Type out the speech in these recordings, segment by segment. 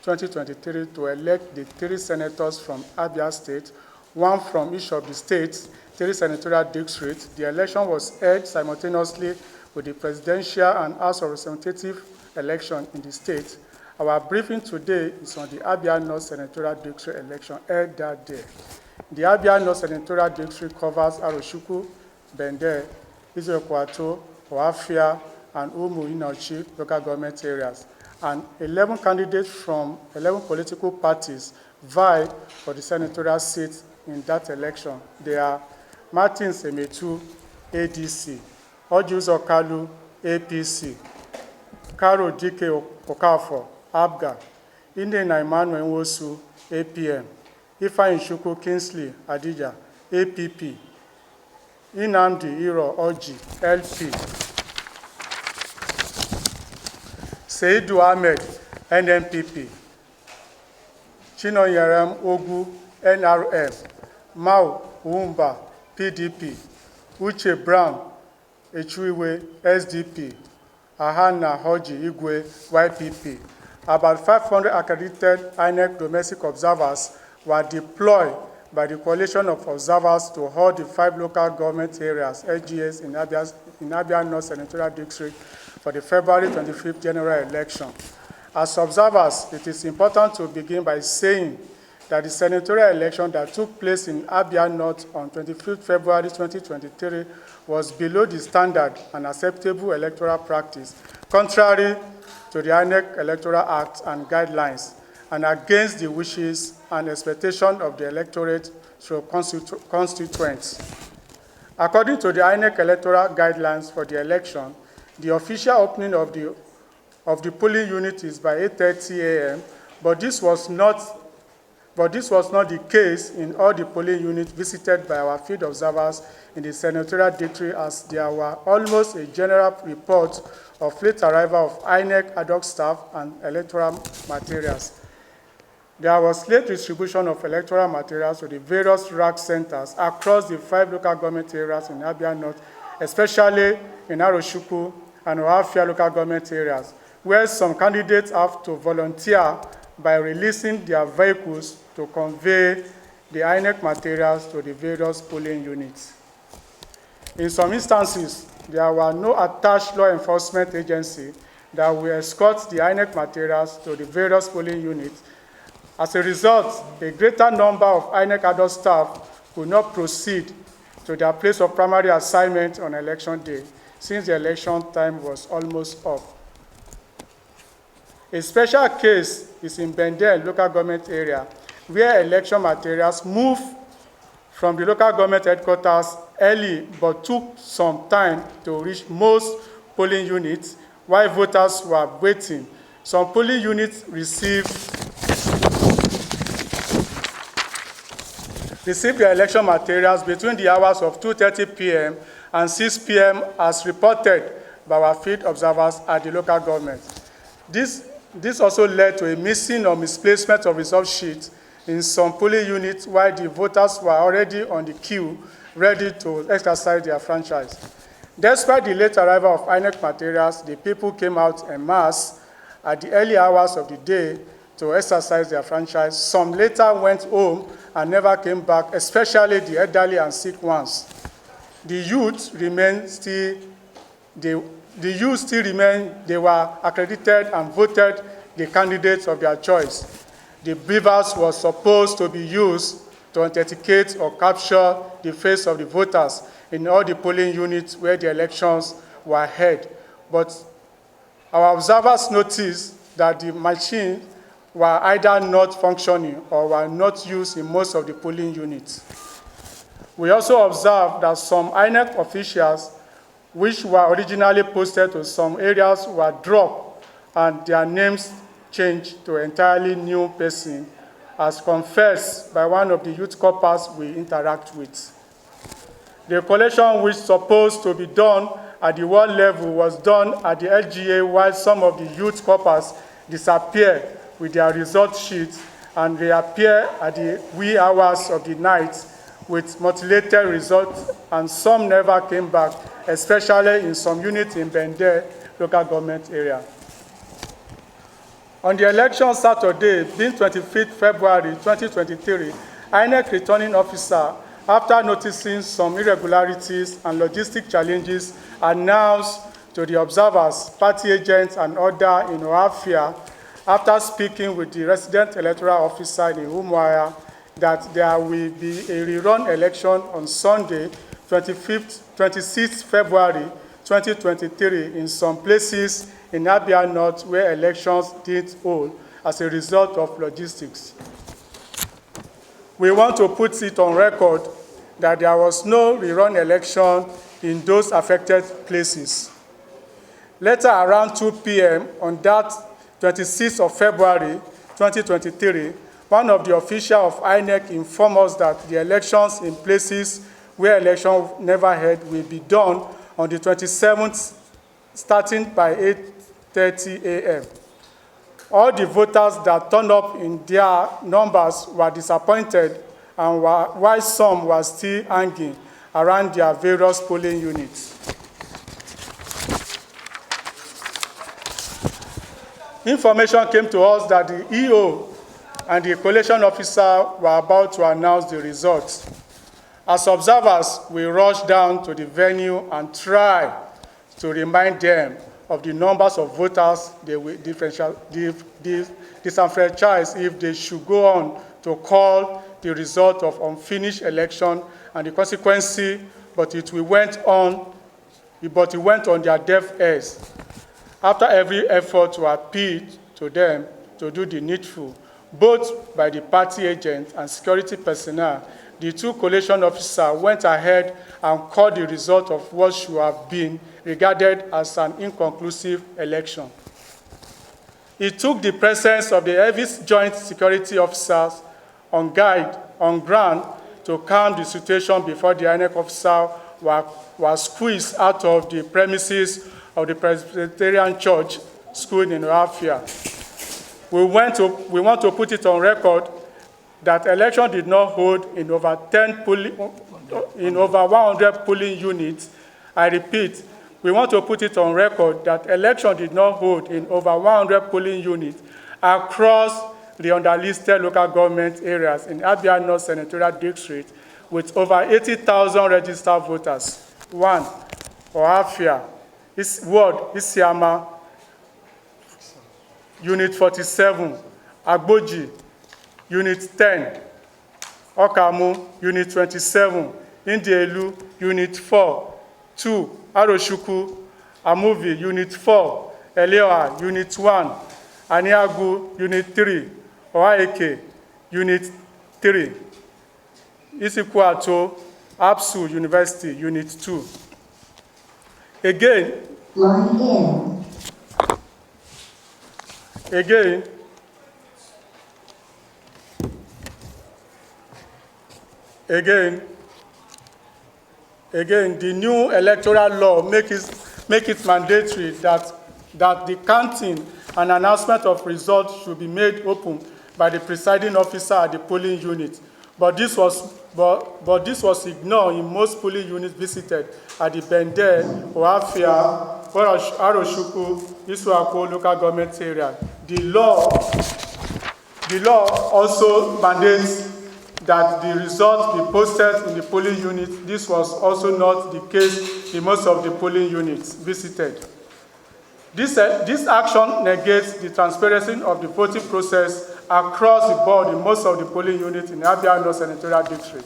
2023 to elect the 3 senators from Abia State, 1 from each of the states, 3 senatorial districts. The election was held simultaneously with the presidential and House of Representatives election in the state. Our briefing today is on the Abia North Senatorial District election held that day. The Abia North Senatorial District covers Arochukwu, Bende, Izekwato, Oafia, and Umu Inochi local government areas. And 11 candidates from 11 political parties vie for the senatorial seats in that election. They are Martin Semetu, ADC, Orji Kalu, APC, Karo Dike Okafor, Abga, Inde Emmanuel Nwosu, APM, Ifeanyi Chukwu Kingsley Adija, APP, Nnamdi Iro Orji, LP, Seidu Ahmed, NNPP, Chinoyerem Ogu, NRM, Mao Wumba, PDP, Uche Brown, Echuiwe, SDP, Ahana Hoji Igwe, YPP. About 500 accredited INEC domestic observers were deployed by the coalition of observers to hold the 5 local government areas, LGAs, in Abia North Senatorial District for the February 25th general election. As observers, it is important to begin by saying that the senatorial election that took place in Abia North on 25th February 2023 was below the standard and acceptable electoral practice, contrary to the INEC Electoral Act and guidelines, and against the wishes and expectations of the electorate through constituents. According to the INEC electoral guidelines for the election, the official opening of the polling unit is by 8:30 a.m., but this was not the case in all the polling units visited by our field observers in the senatorial district, as there were almost a general report of late arrival of INEC ad hoc staff and electoral materials. There was late distribution of electoral materials to the various rack centers across the 5 local government areas in Abia North, especially in Arochukwu and Oafia local government areas, where some candidates have to volunteer by releasing their vehicles to convey the INEC materials to the various polling units. In some instances, there were no attached law enforcement agency that will escort the INEC materials to the various polling units. As a result, a greater number of INEC ad hoc staff could not proceed to their place of primary assignment on election day, since the election time was almost up. A special case is in Bende local government area, where election materials moved from the local government headquarters early but took some time to reach most polling units while voters were waiting. Some polling units received their election materials between the hours of 2:30 p.m. and 6 p.m. as reported by our field observers at the local government. This also led to a missing or misplacement of result sheets in some polling units while the voters were already on the queue, ready to exercise their franchise. Despite the late arrival of INEC materials, the people came out en masse at the early hours of the day to exercise their franchise. Some later went home and never came back, especially the elderly and sick ones. The youth still remain, they were accredited and voted the candidates of their choice. The beavers was supposed to be used to authenticate or capture the face of the voters in all the polling units where the elections were held. But our observers noticed that the machines were either not functioning or were not used in most of the polling units. We also observed that some INEC officials, which were originally posted to some areas, were dropped and their names changed to entirely new person, as confessed by one of the youth corpers we interact with. The collation which supposed to be done at the world level was done at the LGA, while some of the youth corpers disappeared with their result sheets and reappear at the wee hours of the night with mutilated results, and some never came back, especially in some units in Bende local government area. On the election Saturday, being 25th February 2023, INEC returning officer, after noticing some irregularities and logistic challenges, announced to the observers, party agents, and others in Abia, after speaking with the resident electoral officer in Umuahia, that there will be a rerun election on Sunday, 26th February 2023, in some places in Abia North where elections didn't hold as a result of logistics. We want to put it on record that there was no rerun election in those affected places. Later, around 2 p.m. on that 26th of February 2023, one of the officials of INEC informed us that the elections in places where election never held will be done on the 27th, starting by 8:30 a.m. All the voters that turned up in their numbers were disappointed, and while some were still hanging around their various polling units. Information came to us that the EO and the collation officer were about to announce the results. As observers, we rushed down to the venue and tried to remind them of the numbers of voters they will disenfranchise if they should go on to call the result of unfinished election and the consequences, but it went on their deaf ears. After every effort to appeal to them to do the needful, both by the party agent and security personnel, the two collation officers went ahead and called the result of what should have been regarded as an inconclusive election. It took the presence of the heavy joint security officers on ground to calm the situation before the INEC officer was squeezed out of the premises of the Presbyterian Church School in Abia. We want to put it on record that election did not hold in over 100 polling units. I repeat, we want to put it on record that election did not hold in over 100 polling units across the underlisted local government areas in Abia North Senatorial District with over 80,000 registered voters. 1. Oafia, Ward Isiama, Unit 47, Agboji, Unit 10, Okamu, Unit 27, Indielu, Unit 4, 2, Aroshuku, Amuvi, Unit 4, Eleoa, Unit 1, Aniagu, Unit 3, Oaeke, Unit 3, Isikuato, Apsu University, Unit 2. Again, the new electoral law make it mandatory that the counting and announcement of results should be made open by the presiding officer at the polling unit. But this was ignored in most polling units visited at the Bende, Oafia, Aroshuku, Isuako local government area. The law also mandates that the results be posted in the polling unit. This was also not the case in most of the polling units visited. This action negates the transparency of the voting process across the board in most of the polling units in Abia North Senatorial District.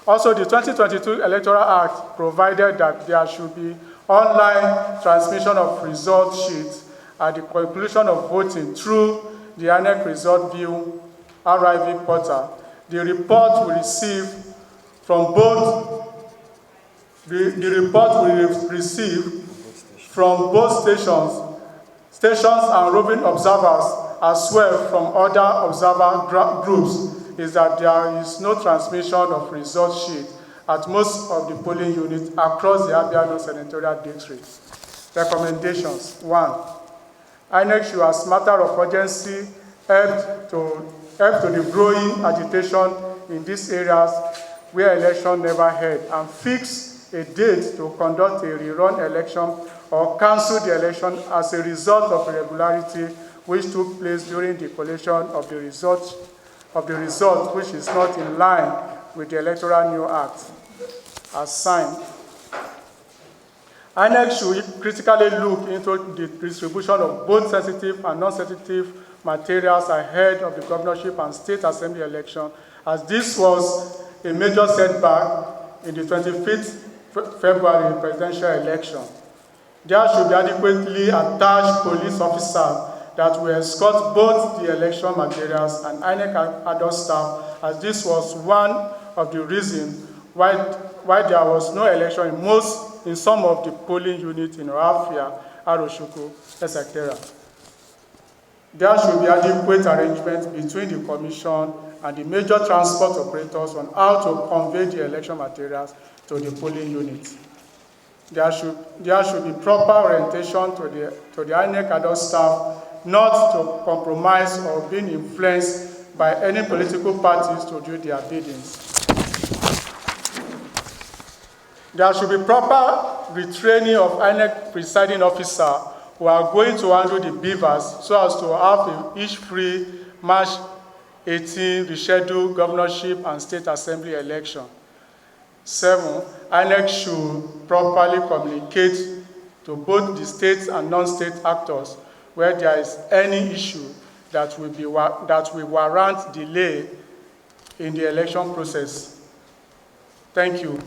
Also, the 2022 Electoral Act provided that there should be online transmission of result sheets at the conclusion of voting through the INEC Result View RIV portal. The report we receive from both stations and roving observers, as well from other observer groups, is that there is no transmission of result sheet at most of the polling units across the Abia North Senatorial District. Recommendations. 1. INEC should, as matter of urgency, help to the growing agitation in these areas where election never held, and fix a date to conduct a rerun election or cancel the election as a result of irregularity which took place during the collation of the result, which is not in line with the Electoral New Act, as signed. INEC should critically look into the distribution of both sensitive and non-sensitive materials ahead of the governorship and state assembly election, as this was a major setback in the 25th February presidential election. There should be adequately attached police officers that will escort both the election materials and INEC adult staff, as this was one of the reasons why there was no election in some of the polling units in Rafia, Aroshuku, etc. There should be adequate arrangements between the Commission and the major transport operators on how to convey the election materials to the polling units. There should be proper orientation to the INEC adult staff not to compromise or being influenced by any political parties to do their biddings. There should be proper retraining of INEC presiding officer who are going to handle the beavers so as to have each free March 18 rescheduled governorship and state assembly election. 7, INEC should properly communicate to both the state and non-state actors where there is any issue that will warrant delay in the election process. Thank you.